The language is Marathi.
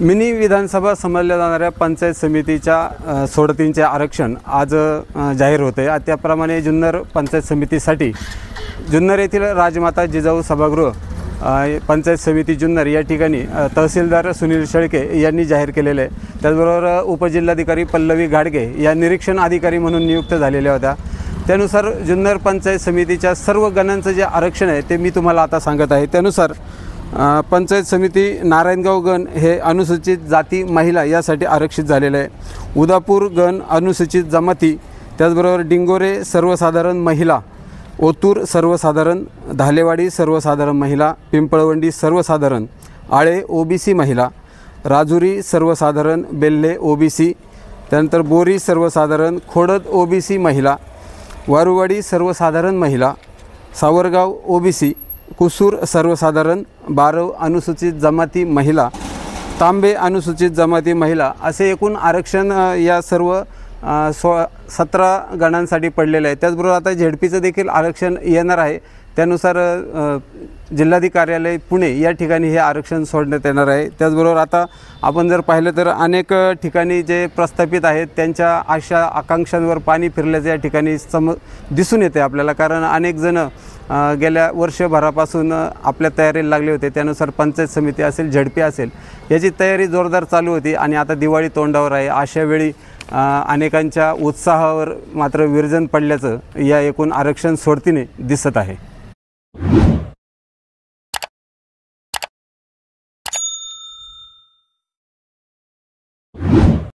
मिनी विधानसभा समजल्या जाणाऱ्या पंचायत समितीच्या सोडतींचे आरक्षण आज जाहीर होते। त्याप्रमाणे जुन्नर पंचायत समितीसाठी जुन्नर येथील राजमाता जिजाऊ सभागृह पंचायत समिती जुन्नर या ठिकाणी तहसीलदार सुनील शेळके यांनी जाहीर केलेले आहे। त्याचबरोबर उपजिल्हाधिकारी पल्लवी गाडगे या निरीक्षण अधिकारी म्हणून नियुक्त झालेल्या होत्या। त्यानुसार जुन्नर पंचायत समितीच्या सर्व गणांचं जे आरक्षण आहे ते मी तुम्हाला आता सांगत आहे। त्यानुसार पंचायत समिती नारायणगाव गण हे अनुसूचित जाती महिला यासाठी आरक्षित झालेले आहे। उदापूर गण अनुसूचित जमाती, त्याचबरोबर डिंगोरे सर्वसाधारण महिला, ओतूर सर्वसाधारण, धालेवाडी सर्वसाधारण महिला, पिंपळवंडी सर्वसाधारण, आळे ओबीसी महिला, राजुरी सर्वसाधारण, बेल्ले ओबीसी, त्यानंतर बोरी सर्वसाधारण, खोडद ओबीसी महिला, वारुवाडी सर्वसाधारण महिला, सावरगाव ओबीसी, कुसूर सर्वसाधारण, बारव अनुसूचित जमाती महिला, तांबे अनुसूचित जमाती महिला असे एकूण आरक्षण या सर्व 17 गणांसाठी पडलेलं आहे। त्याचबरोबर आता झेडपीचं देखील आरक्षण येणार आहे। त्यानुसार जिल्हाधिकारी कार्यालय पुणे या ठिकाणी हे आरक्षण सोडण्यात येणार आहे। त्याचबरोबर आता आपण जर पाहिलं तर अनेक ठिकाणी जे प्रस्थापित आहेत त्यांच्या आशा आकांक्षांवर पाणी फिरल्याचं या ठिकाणी दिसून येते आपल्याला। कारण अनेक जण गेल्या वर्षभरापासून आपल्या तयारीला लागले होते। त्यानुसार पंचायत समिती असेल, झेडपी असेल याची तयारी जोरदार चालू होती आणि आता दिवाळी तोंडावर आहे। अशा वेळी अनेकांच्या उत्साहावर मात्र विरजण पडल्याचं या एकूण आरक्षण सोडतीने दिसत आहे।